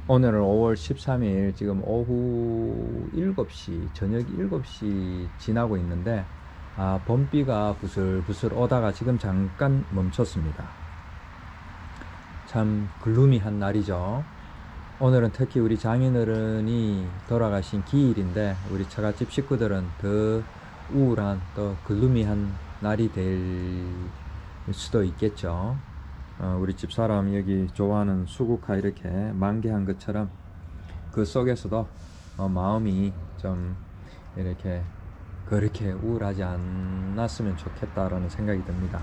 오늘은 5월 13일 지금 오후 7시, 저녁 7시 지나고 있는데, 봄비가 부슬부슬 오다가 지금 잠깐 멈췄습니다. 참 글루미한 날이죠. 오늘은 특히 우리 장인어른이 돌아가신 기일인데, 우리 처갓집 식구들은 더 우울한, 또 글루미한 날이 될 수도 있겠죠. 우리 집 사람 여기 좋아하는 수국화 이렇게 만개한 것처럼 그 속에서도 마음이 좀 이렇게 그렇게 우울하지 않았으면 좋겠다라는 생각이 듭니다.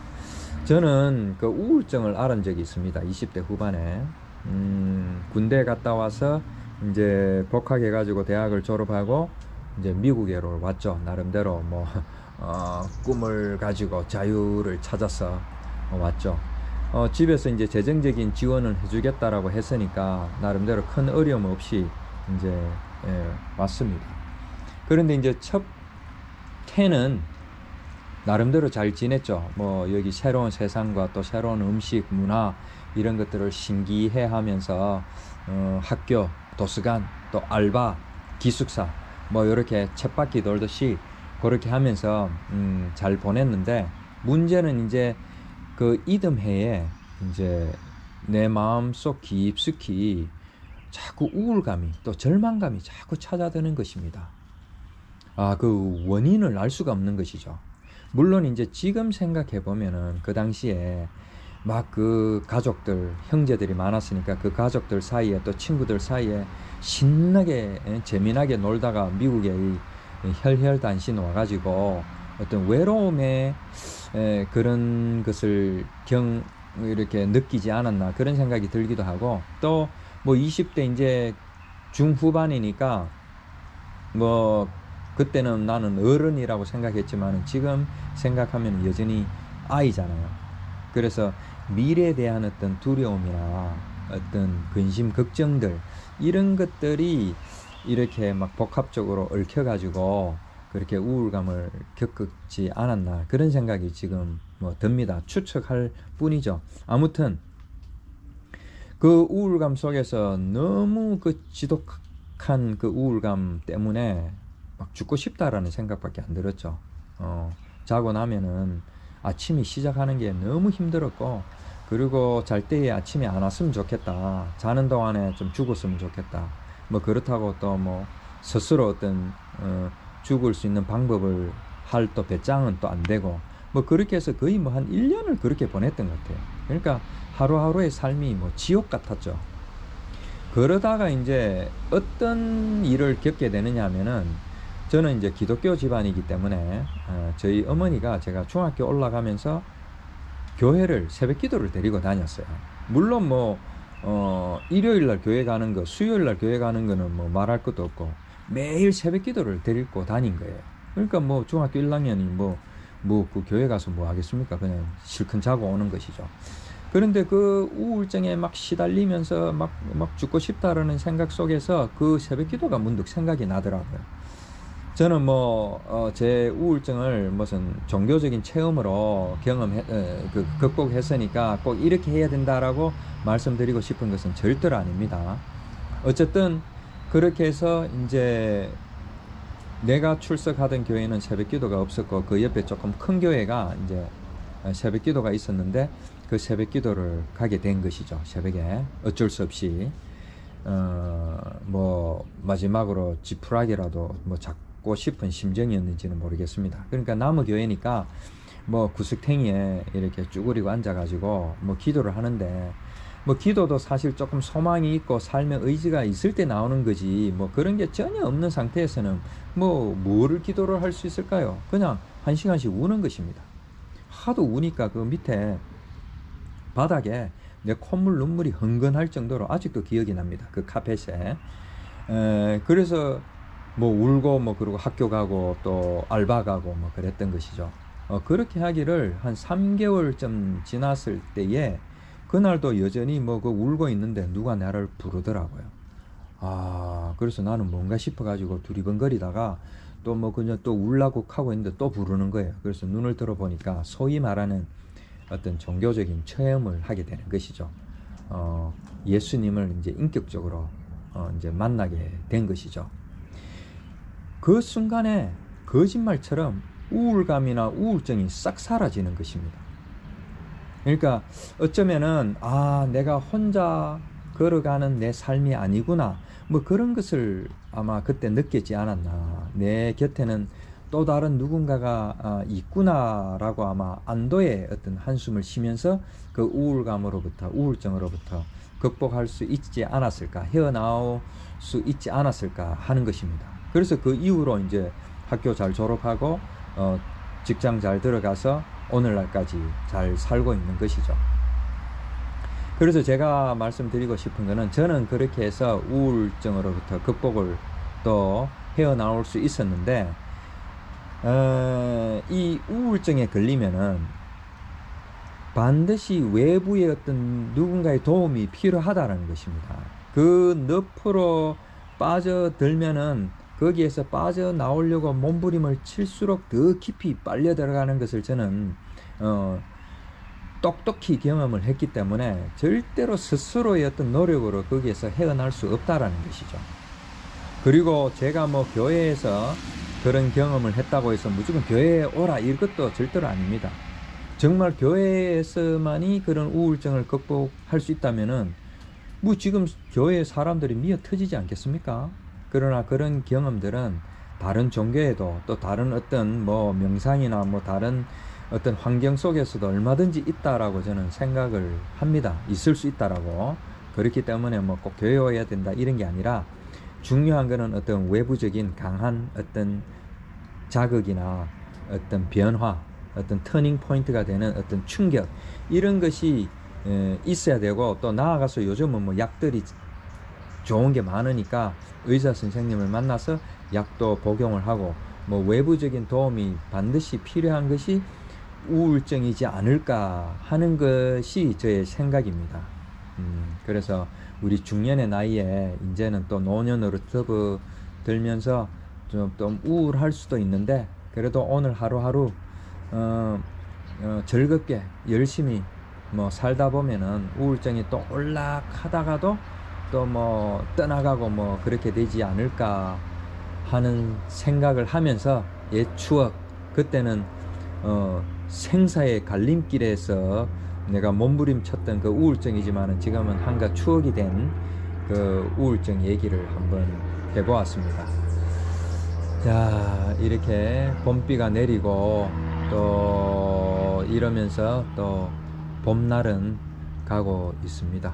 저는 그 우울증을 앓은 적이 있습니다. 20대 후반에 군대 갔다 와서 이제 복학해가지고 대학을 졸업하고 이제 미국으로 왔죠. 나름대로 뭐 꿈을 가지고 자유를 찾아서 왔죠. 집에서 이제 재정적인 지원을 해주겠다라고 했으니까 나름대로 큰 어려움 없이 이제 왔습니다. 그런데 이제 첫 해는 나름대로 잘 지냈죠. 뭐 여기 새로운 세상과 또 새로운 음식, 문화 이런 것들을 신기해하면서 학교, 도서관, 또 알바, 기숙사 뭐 이렇게 쳇바퀴 돌듯이 그렇게 하면서 잘 보냈는데, 문제는 이제 그 이듬해에 이제 내 마음속 깊숙이 자꾸 우울감이 또 절망감이 자꾸 찾아드는 것입니다. 그 원인을 알 수가 없는 것이죠. 물론 이제 지금 생각해 보면은 그 당시에 막 그 가족들, 형제들이 많았으니까 그 가족들 사이에 또 친구들 사이에 신나게 재미나게 놀다가 미국에 혈혈단신 와가지고 어떤 외로움의 그런 것을 이렇게 느끼지 않았나 그런 생각이 들기도 하고, 또 뭐 20대 이제 중후반이니까 뭐 그때는 나는 어른이라고 생각했지만 지금 생각하면 여전히 아이잖아요. 그래서 미래에 대한 어떤 두려움이나 어떤 근심, 걱정들 이런 것들이 이렇게 막 복합적으로 얽혀가지고 그렇게 우울감을 겪지 않았나 그런 생각이 지금 뭐 듭니다. 추측할 뿐이죠. 아무튼 그 우울감 속에서 너무 그 지독한 그 우울감 때문에 막 죽고 싶다라는 생각밖에 안 들었죠. 자고 나면은 아침이 시작하는 게 너무 힘들었고, 그리고 잘 때에 아침에 안 왔으면 좋겠다. 자는 동안에 좀 죽었으면 좋겠다. 뭐 그렇다고 또 뭐 스스로 어떤 죽을 수 있는 방법을 할 또 배짱은 또 안 되고, 뭐 그렇게 해서 거의 뭐 한 1년을 그렇게 보냈던 것 같아요. 그러니까 하루하루의 삶이 뭐 지옥 같았죠. 그러다가 이제 어떤 일을 겪게 되느냐 하면은, 저는 이제 기독교 집안이기 때문에 저희 어머니가 제가 중학교 올라가면서 교회를 새벽 기도를 데리고 다녔어요. 물론 뭐 일요일 날 교회 가는 거, 수요일 날 교회 가는 거는 뭐 말할 것도 없고 매일 새벽 기도를 데리고 다닌 거예요. 그러니까 뭐 중학교 1학년이 뭐 그 교회 가서 뭐 하겠습니까? 그냥 실컷 자고 오는 것이죠. 그런데 그 우울증에 막 시달리면서 막 죽고 싶다라는 생각 속에서 그 새벽 기도가 문득 생각이 나더라고요. 저는 뭐 제 우울증을 무슨 종교적인 체험으로 극복했으니까 꼭 이렇게 해야 된다라고 말씀드리고 싶은 것은 절대로 아닙니다. 어쨌든 그렇게 해서 이제 내가 출석하던 교회는 새벽 기도가 없었고, 그 옆에 조금 큰 교회가 이제 새벽 기도가 있었는데 그 새벽 기도를 가게 된 것이죠. 새벽에 어쩔 수 없이 뭐 마지막으로 지푸라기라도 뭐 잡고 싶은 심정이었는지는 모르겠습니다. 그러니까 나무 교회니까 뭐 구석탱이에 이렇게 쭈그리고 앉아가지고 뭐 기도를 하는데, 뭐 기도도 사실 조금 소망이 있고 삶의 의지가 있을 때 나오는 거지, 뭐 그런 게 전혀 없는 상태에서는 뭐 뭐를 기도를 할 수 있을까요? 그냥 1시간씩 우는 것입니다. 하도 우니까 그 밑에 바닥에 내 콧물 눈물이 흥건할 정도로 아직도 기억이 납니다. 그 카펫에. 그래서 뭐 울고 뭐 그러고 학교 가고 또 알바 가고 뭐 그랬던 것이죠. 그렇게 하기를 한 3개월쯤 지났을 때에 그날도 여전히 뭐 그 울고 있는데 누가 나를 부르더라고요. 그래서 나는 뭔가 싶어가지고 두리번거리다가 또 뭐 그냥 또 울라고 하고 있는데 또 부르는 거예요. 그래서 눈을 들어보니까 소위 말하는 어떤 종교적인 체험을 하게 되는 것이죠. 예수님을 이제 인격적으로 이제 만나게 된 것이죠. 그 순간에 거짓말처럼 우울감이나 우울증이 싹 사라지는 것입니다. 그러니까 어쩌면은 내가 혼자 걸어가는 내 삶이 아니구나, 뭐 그런 것을 아마 그때 느끼지 않았나. 내 곁에는 또 다른 누군가가 있구나라고 아마 안도의 어떤 한숨을 쉬면서 그 우울감으로부터, 우울증으로부터 극복할 수 있지 않았을까, 헤어나올 수 있지 않았을까 하는 것입니다. 그래서 그 이후로 이제 학교 잘 졸업하고 직장 잘 들어가서 오늘날까지 잘 살고 있는 것이죠. 그래서 제가 말씀드리고 싶은 거는, 저는 그렇게 해서 우울증으로부터 극복을 또 헤어나올 수 있었는데, 이 우울증에 걸리면은 반드시 외부의 어떤 누군가의 도움이 필요하다는 것입니다. 그 늪으로 빠져들면은 거기에서 빠져나오려고 몸부림을 칠수록 더 깊이 빨려 들어가는 것을 저는 똑똑히 경험을 했기 때문에 절대로 스스로의 어떤 노력으로 거기에서 헤어날 수 없다라는 것이죠. 그리고 제가 뭐 교회에서 그런 경험을 했다고 해서 무조건 교회에 오라 이것도 절대로 아닙니다. 정말 교회에서만이 그런 우울증을 극복할 수 있다면은 뭐 지금 교회 사람들이 미어 터지지 않겠습니까? 그러나 그런 경험들은 다른 종교에도, 또 다른 어떤 뭐 명상이나 뭐 다른 어떤 환경 속에서도 얼마든지 있다라고 저는 생각을 합니다. 있을 수 있다라고. 그렇기 때문에 뭐 꼭 교회에 와야 된다 이런 게 아니라, 중요한 거는 어떤 외부적인 강한 어떤 자극이나 어떤 변화, 어떤 터닝 포인트가 되는 어떤 충격, 이런 것이 있어야 되고, 또 나아가서 요즘은 뭐 약들이 좋은 게 많으니까 의사 선생님을 만나서 약도 복용을 하고, 뭐 외부적인 도움이 반드시 필요한 것이 우울증이지 않을까 하는 것이 저의 생각입니다. 그래서 우리 중년의 나이에 이제는 또 노년으로 접어들면서 좀 우울할 수도 있는데, 그래도 오늘 하루하루 즐겁게 열심히 뭐 살다 보면은 우울증이 또 올라가다가도 또 뭐 떠나가고 뭐 그렇게 되지 않을까 하는 생각을 하면서, 옛 추억, 그때는 생사의 갈림길에서 내가 몸부림쳤던 그 우울증이지만은 지금은 한가 추억이 된 그 우울증 얘기를 한번 해보았습니다. 자, 이렇게 봄비가 내리고 또 이러면서 또 봄날은 가고 있습니다.